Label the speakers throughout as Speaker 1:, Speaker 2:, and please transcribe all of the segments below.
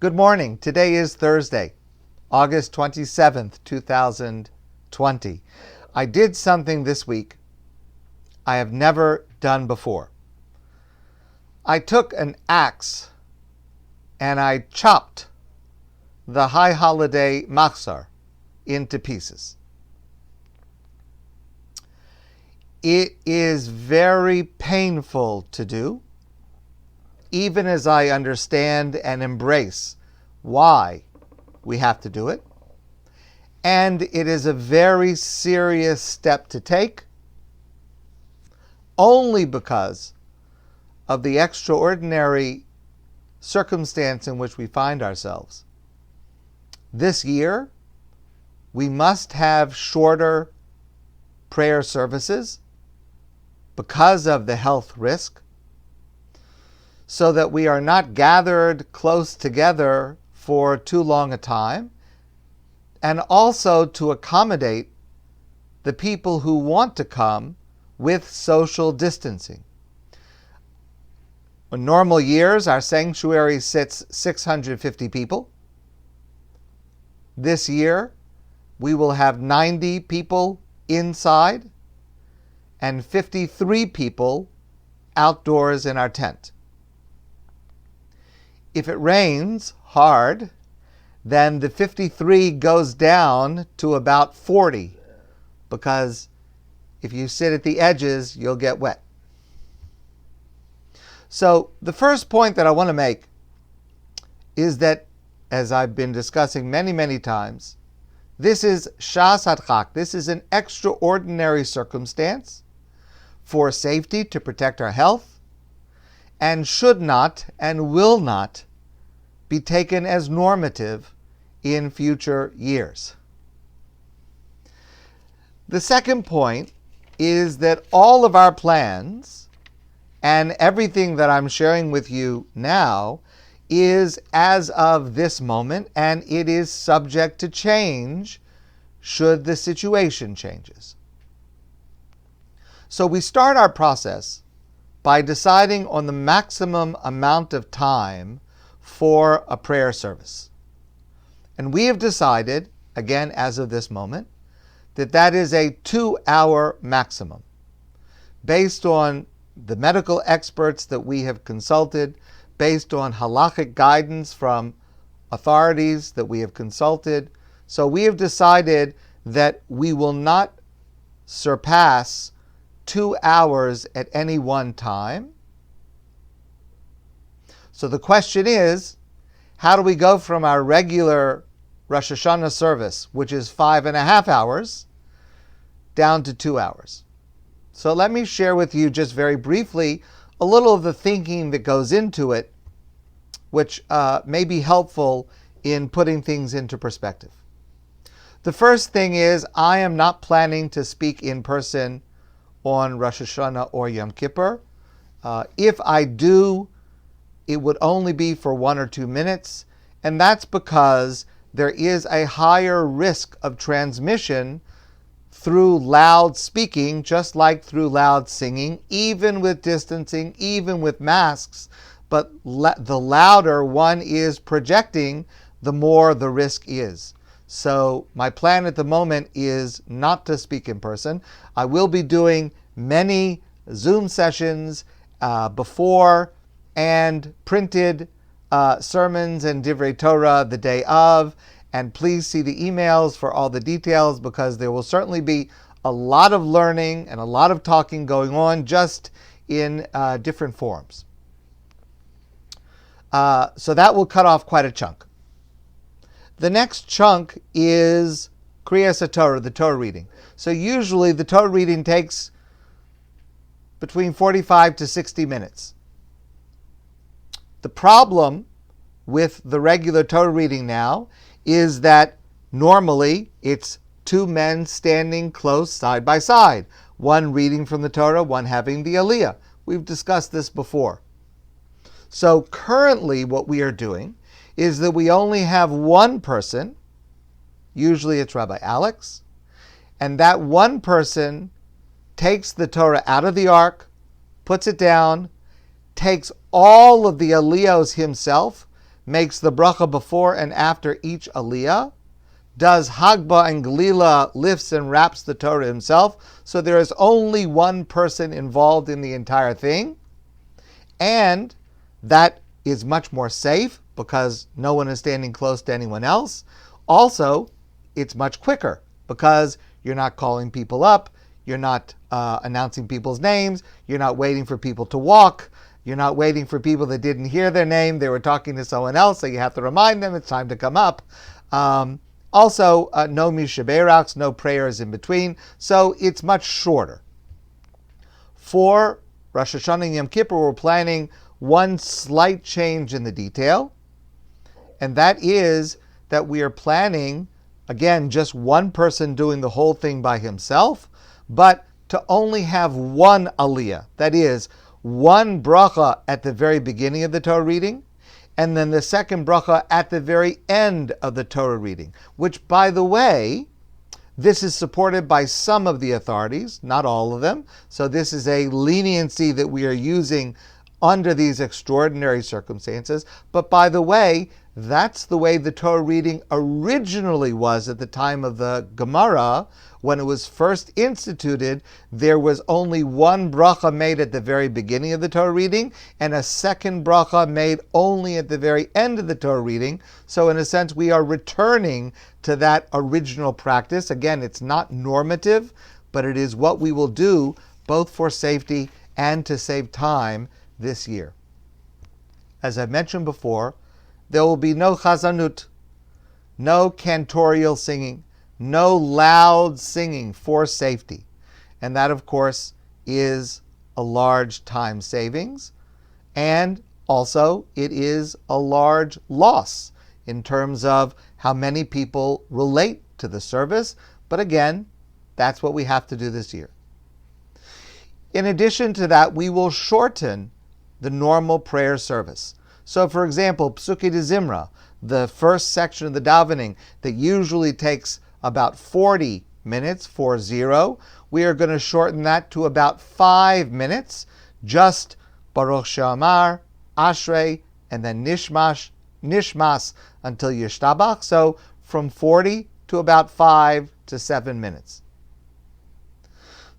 Speaker 1: Good morning. Today is Thursday, August 27th, 2020. I did something this week I have never done before. I took an axe and I chopped the high holiday Machzor into pieces. It is very painful to do, even as I understand and embrace why we have to do it. And it is a very serious step to take, only because of the extraordinary circumstance in which we find ourselves. This year, we must have shorter prayer services because of the health risk, so that we are not gathered close together for too long a time, and also to accommodate the people who want to come with social distancing. In normal years, our sanctuary sits 650 people. This year, we will have 90 people inside and 53 people outdoors in our tent. If it rains hard, then the 53 goes down to about 40, because if you sit at the edges, you'll get wet. So the first point that I want to make is that, as I've been discussing many times, this is shas hadchak. This is an extraordinary circumstance for safety, to protect our health, and should not and will not be taken as normative in future years. The second point is that all of our plans and everything that I'm sharing with you now is as of this moment, and it is subject to change should the situation changes. So we start our process by deciding on the maximum amount of time for a prayer service. And we have decided, again as of this moment, that that is a 2-hour maximum, based on the medical experts that we have consulted, based on halachic guidance from authorities that we have consulted. So we have decided that we will not surpass 2 hours at any one time. So the question is, how do we go from our regular Rosh Hashanah service, which is 5.5 hours, down to 2 hours? So let me share with you just very briefly a little of the thinking that goes into it, which may be helpful in putting things into perspective. The first thing is, I am not planning to speak in person on Rosh Hashanah or Yom Kippur. If I do, it would only be for 1 or 2 minutes, and that's because there is a higher risk of transmission through loud speaking, just like through loud singing, even with distancing, even with masks. But the louder one is projecting, the more the risk is. So my plan at the moment is not to speak in person. I will be doing many Zoom sessions before, and printed sermons and divrei Torah the day of. And please see the emails for all the details, because there will certainly be a lot of learning and a lot of talking going on, just in different forms. So that will cut off quite a chunk. The next chunk is Kriyas Torah, the Torah reading. So usually the Torah reading takes between 45 to 60 minutes. The problem with the regular Torah reading now is that normally it's 2 men standing close side by side, one reading from the Torah, one having the Aliyah. We've discussed this before. So currently what we are doing is that we only have one person, usually it's Rabbi Alex, and that one person takes the Torah out of the ark, puts it down, takes all of the aliyos himself, makes the bracha before and after each aliyah, does Hagba and Galila, lifts and wraps the Torah himself, so there is only one person involved in the entire thing, and that is much more safe because no one is standing close to anyone else. Also, it's much quicker because you're not calling people up, you're not announcing people's names, you're not waiting for people to walk, you're not waiting for people that didn't hear their name, they were talking to someone else, so you have to remind them it's time to come up. Also, no mishaberachs, no prayers in between, so it's much shorter. For Rosh Hashanah and Yom Kippur, we're planning one slight change in the detail, and that is that we are planning, again, just one person doing the whole thing by himself, but to only have one aliyah, that is, one bracha at the very beginning of the Torah reading, and then the second bracha at the very end of the Torah reading, which, by the way, this is supported by some of the authorities, not all of them. So this is a leniency that we are using under these extraordinary circumstances. But by the way, that's the way the Torah reading originally was at the time of the Gemara. When it was first instituted, there was only one bracha made at the very beginning of the Torah reading and a second bracha made only at the very end of the Torah reading. So in a sense, we are returning to that original practice. Again, it's not normative, but it is what we will do both for safety and to save time this year. As I mentioned before, there will be no chazanut, no cantorial singing, no loud singing for safety. And that, of course, is a large time savings. And also, it is a large loss in terms of how many people relate to the service. But again, that's what we have to do this year. In addition to that, we will shorten the normal prayer service. So, for example, Psuki de Zimra, the first section of the davening that usually takes about 40 minutes, 40, we are going to shorten that to about 5 minutes, just Baruch She'amar, Ashrei, and then Nishmas until Yishtabach. So from 40 to about 5 to 7 minutes.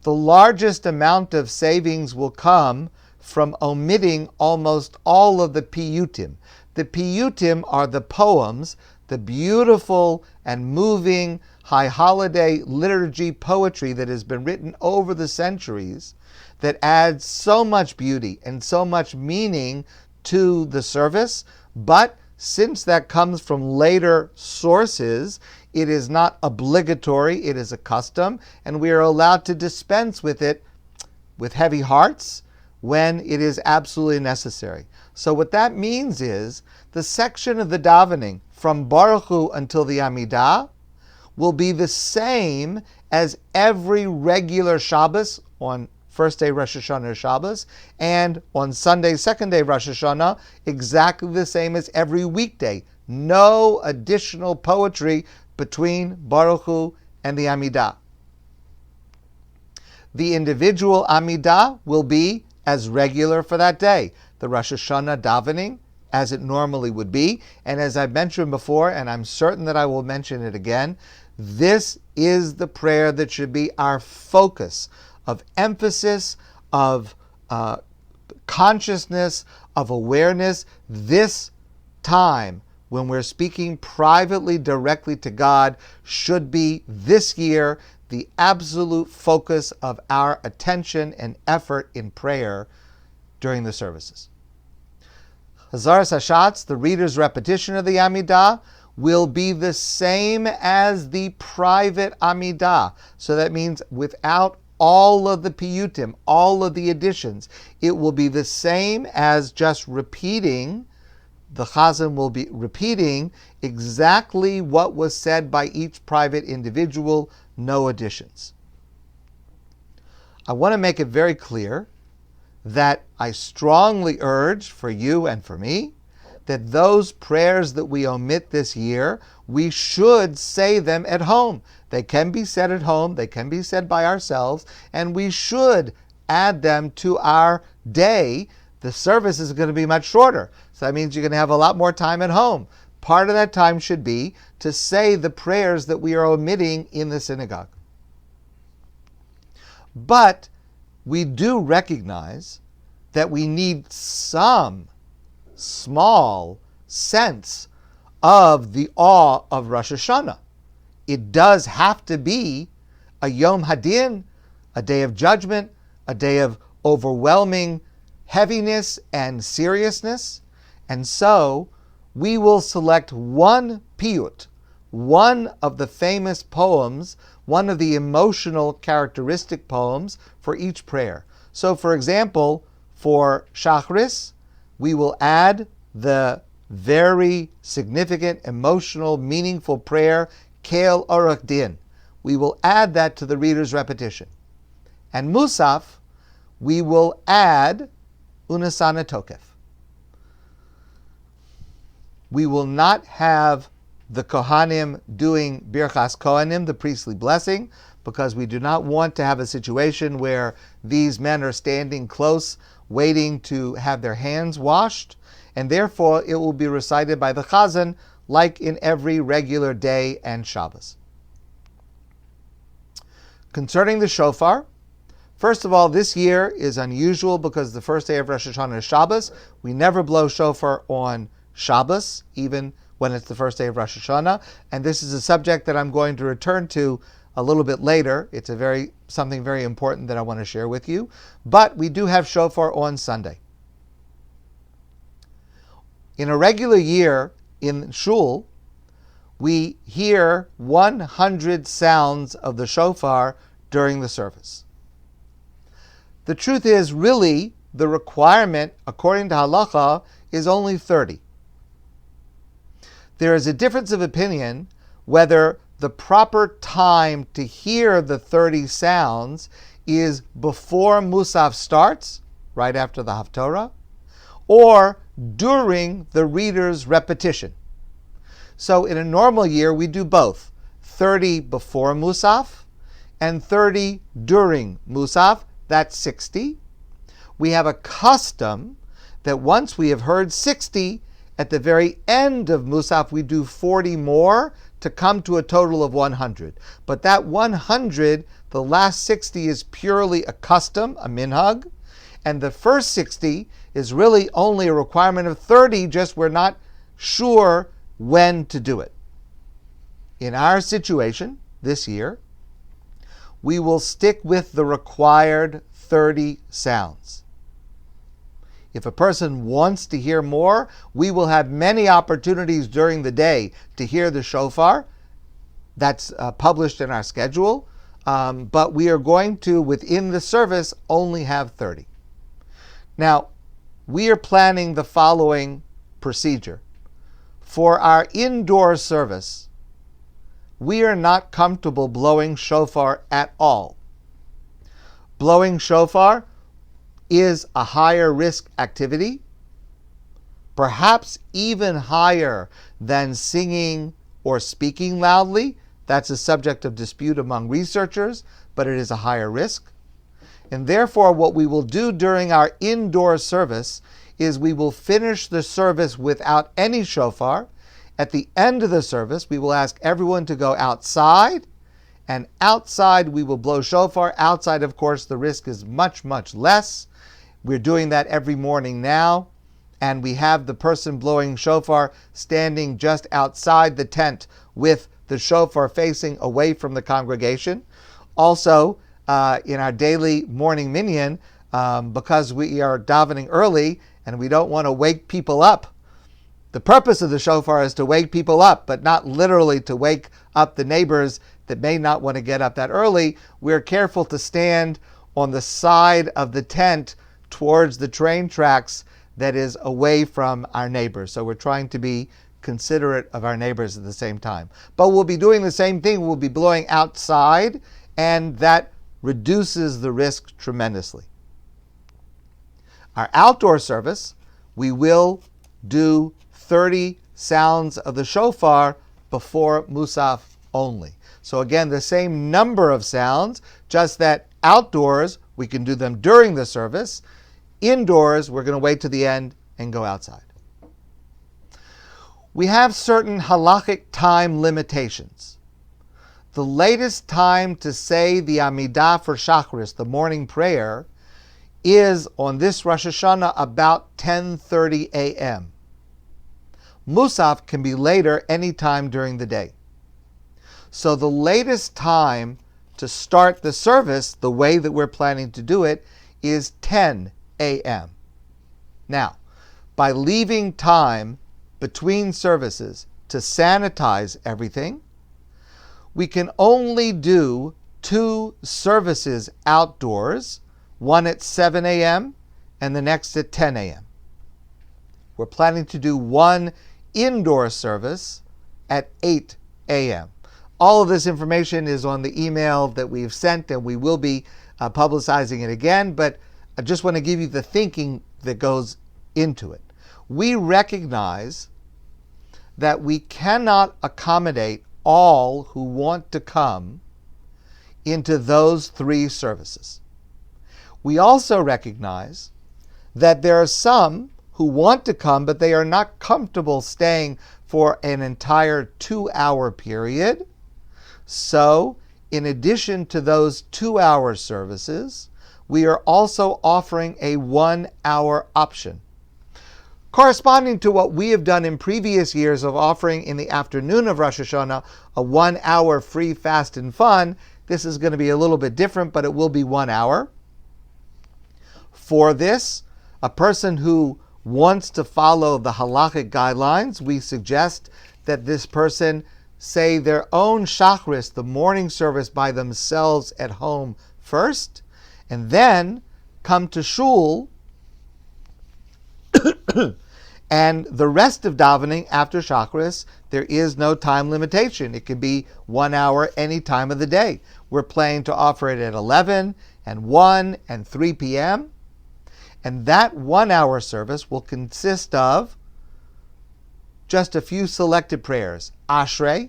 Speaker 1: The largest amount of savings will come from omitting almost all of the piyutim. The piyutim are the poems, the beautiful and moving high holiday liturgy poetry that has been written over the centuries that adds so much beauty and so much meaning to the service. But since that comes from later sources, it is not obligatory, it is a custom, and we are allowed to dispense with it with heavy hearts when it is absolutely necessary. So what that means is the section of the davening from Baruch Hu until the Amidah will be the same as every regular Shabbos on first day Rosh Hashanah Shabbos, and on Sunday, second day Rosh Hashanah, exactly the same as every weekday. No additional poetry between Baruch Hu and the Amidah. The individual Amidah will be as regular for that day. The Rosh Hashanah davening, as it normally would be. And as I've mentioned before, and I'm certain that I will mention it again, this is the prayer that should be our focus of emphasis, of consciousness, of awareness. This time when we're speaking privately, directly to God, should be this year the absolute focus of our attention and effort in prayer during the services. Hazaras Hashatz, the reader's repetition of the Amidah, will be the same as the private Amidah. So that means without all of the piyutim, all of the additions, it will be the same as just repeating. The Chazan will be repeating exactly what was said by each private individual, no additions. I want to make it very clear that I strongly urge for you and for me that those prayers that we omit this year, we should say them at home. They can be said at home, they can be said by ourselves, and we should add them to our day. The service is going to be much shorter. So that means you're going to have a lot more time at home. Part of that time should be to say the prayers that we are omitting in the synagogue. But we do recognize that we need some small sense of the awe of Rosh Hashanah. It does have to be a Yom Hadin, a day of judgment, a day of overwhelming heaviness and seriousness. And so we will select one piyut, one of the famous poems, one of the emotional characteristic poems for each prayer. So for example, for Shachris, we will add the very significant, emotional, meaningful prayer, Kel Orach Din. We will add that to the reader's repetition. And Musaf, we will add Unasana Tokef. We will not have the Kohanim doing Birchas Kohanim, the priestly blessing, because we do not want to have a situation where these men are standing close, waiting to have their hands washed, and therefore it will be recited by the Chazan like in every regular day and Shabbos. Concerning the shofar, first of all, this year is unusual because the first day of Rosh Hashanah is Shabbos. We never blow shofar on Shabbos, even when it's the first day of Rosh Hashanah. And this is a subject that I'm going to return to a little bit later. It's something very important that I want to share with you. But we do have shofar on Sunday. In a regular year in Shul, we hear 100 sounds of the shofar during the service. The truth is, really, the requirement, according to halacha, is only 30. There is a difference of opinion whether the proper time to hear the 30 sounds is before Musaf starts, right after the Haftorah, or during the reader's repetition. So in a normal year, we do both, 30 before Musaf and 30 during Musaf. That's 60. We have a custom that once we have heard 60, at the very end of Musaf, we do 40 more to come to a total of 100. But that 100, the last 60 is purely a custom, a minhag, and the first 60 is really only a requirement of 30, just we're not sure when to do it. In our situation this year, we will stick with the required 30 sounds. If a person wants to hear more, we will have many opportunities during the day to hear the shofar. That's published in our schedule. But we are going to, within the service, only have 30. Now, we are planning the following procedure. For our indoor service, we are not comfortable blowing shofar at all. Blowing shofar is a higher risk activity, perhaps even higher than singing or speaking loudly. That's a subject of dispute among researchers, but it is a higher risk. And therefore, what we will do during our indoor service is we will finish the service without any shofar. At the end of the service, we will ask everyone to go outside, and outside we will blow shofar. Outside, of course, the risk is much, much less. We're doing that every morning now, and we have the person blowing shofar standing just outside the tent with the shofar facing away from the congregation. Also, in our daily morning minyan, because we are davening early and we don't want to wake people up. The purpose of the shofar is to wake people up, but not literally to wake up the neighbors that may not want to get up that early. We're careful to stand on the side of the tent towards the train tracks that is away from our neighbors. So we're trying to be considerate of our neighbors at the same time. But we'll be doing the same thing. We'll be blowing outside, and that reduces the risk tremendously. Our outdoor service, we will do 30 sounds of the shofar before Musaf only. So again, the same number of sounds, just that outdoors, we can do them during the service. Indoors, we're going to wait to the end and go outside. We have certain halachic time limitations. The latest time to say the Amidah for Shacharis, the morning prayer, is on this Rosh Hashanah about 10:30 a.m. Musaf can be later any time during the day. So the latest time to start the service, the way that we're planning to do it, is 10 a.m. Now, by leaving time between services to sanitize everything, we can only do 2 services outdoors, one at 7 a.m. and the next at 10 a.m. We're planning to do 1 indoor service at 8 a.m. All of this information is on the email that we've sent, and we will be publicizing it again, but I just want to give you the thinking that goes into it. We recognize that we cannot accommodate all who want to come into those 3 services. We also recognize that there are some who want to come, but they are not comfortable staying for an entire 2-hour period. So, in addition to those 2-hour services, we are also offering a 1-hour option, corresponding to what we have done in previous years of offering in the afternoon of Rosh Hashanah a 1-hour free, fast, and fun. This is going to be a little bit different, but it will be 1 hour. For this, a person who wants to follow the halachic guidelines, we suggest that this person say their own Shacharis, the morning service, by themselves at home first, and then come to shul and the rest of davening after Shacharis. There is no time limitation. It can be 1 hour any time of the day. We're planning to offer it at 11 and 1 and 3 p.m. And that 1-hour service will consist of just a few selected prayers. Ashrei,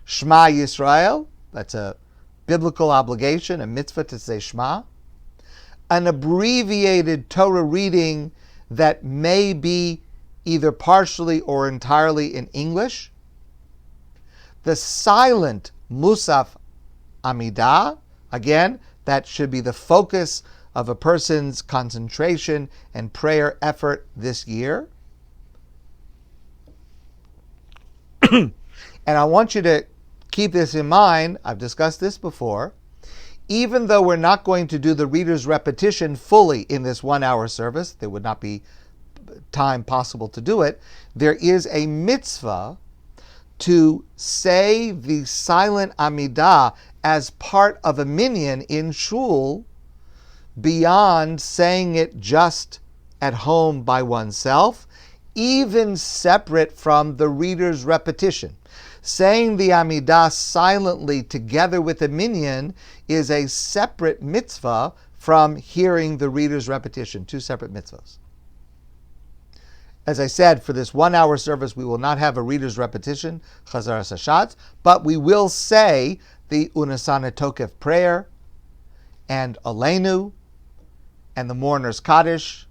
Speaker 1: Shema Yisrael, that's a biblical obligation, a mitzvah to say Shema. An abbreviated Torah reading that may be either partially or entirely in English. The silent Musaf Amidah, again, that should be the focus of a person's concentration and prayer effort this year. And I want you to keep this in mind. I've discussed this before. Even though we're not going to do the reader's repetition fully in this 1-hour service, there would not be time possible to do it, there is a mitzvah to say the silent Amidah as part of a minyan in shul, beyond saying it just at home by oneself, even separate from the reader's repetition. Saying the Amidah silently together with the minyan is a separate mitzvah from hearing the reader's repetition, 2 separate mitzvahs. As I said, for this 1-hour service, we will not have a reader's repetition, Chazaras Hashatz, but we will say the Unasana Tokef prayer and Aleinu and the mourner's Kaddish.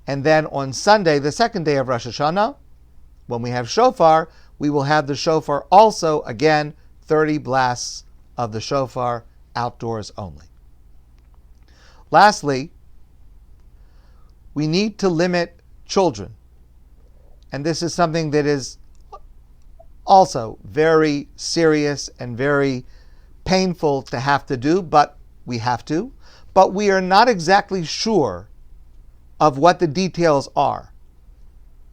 Speaker 1: And then on Sunday, the second day of Rosh Hashanah, when we have shofar, we will have the shofar also, again, 30 blasts of the shofar, outdoors only. Lastly, we need to limit children. And this is something that is also very serious and very painful to have to do, but we have to. But we are not exactly sure of what the details are.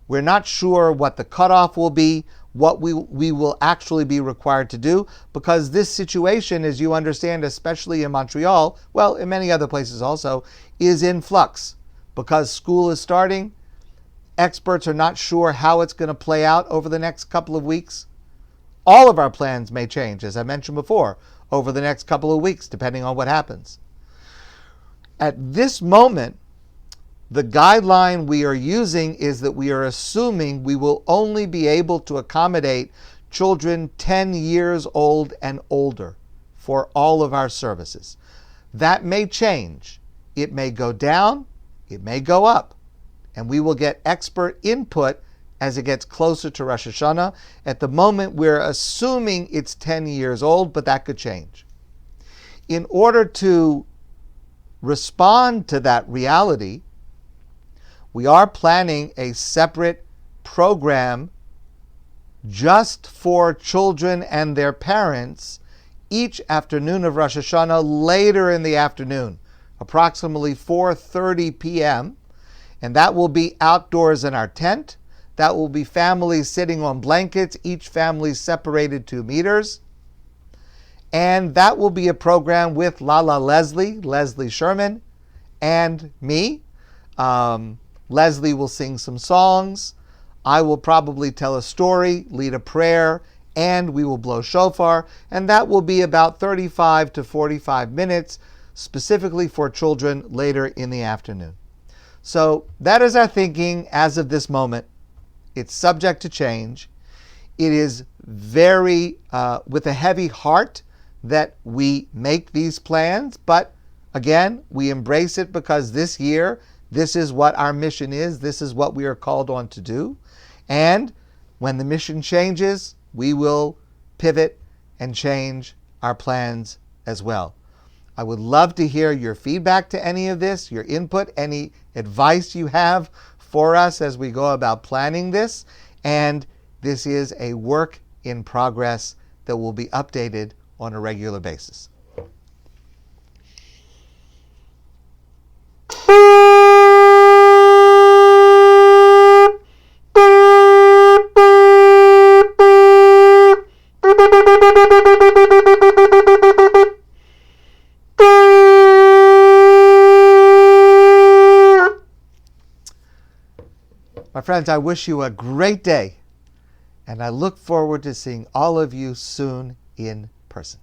Speaker 1: We're not sure what the cutoff will be, what we will actually be required to do, because this situation, as you understand, especially in Montreal, well, in many other places also, is in flux. Because school is starting, experts are not sure how it's going to play out over the next couple of weeks. All of our plans may change, as I mentioned before, over the next couple of weeks, depending on what happens. At this moment, the guideline we are using is that we are assuming we will only be able to accommodate children 10 years old and older for all of our services. That may change. It may go down, it may go up, and we will get expert input as it gets closer to Rosh Hashanah. At the moment, we're assuming it's 10 years old, but that could change. In order to respond to that reality, we are planning a separate program just for children and their parents each afternoon of Rosh Hashanah later in the afternoon, approximately 4:30 p.m., and that will be outdoors in our tent. That will be families sitting on blankets, each family separated 2 meters. And that will be a program with Lala Leslie Sherman, and me. Leslie will sing some songs. I will probably tell a story, lead a prayer, and we will blow shofar. And that will be about 35 to 45 minutes, specifically for children later in the afternoon. So that is our thinking as of this moment. It's subject to change. It is very with a heavy heart that we make these plans, but again, we embrace it because this year, this is what our mission is. This is what we are called on to do. And when the mission changes, we will pivot and change our plans as well. I would love to hear your feedback to any of this, your input, any advice you have for us as we go about planning this. And this is a work in progress that will be updated on a regular basis. My friends, I wish you a great day, and I look forward to seeing all of you soon in person.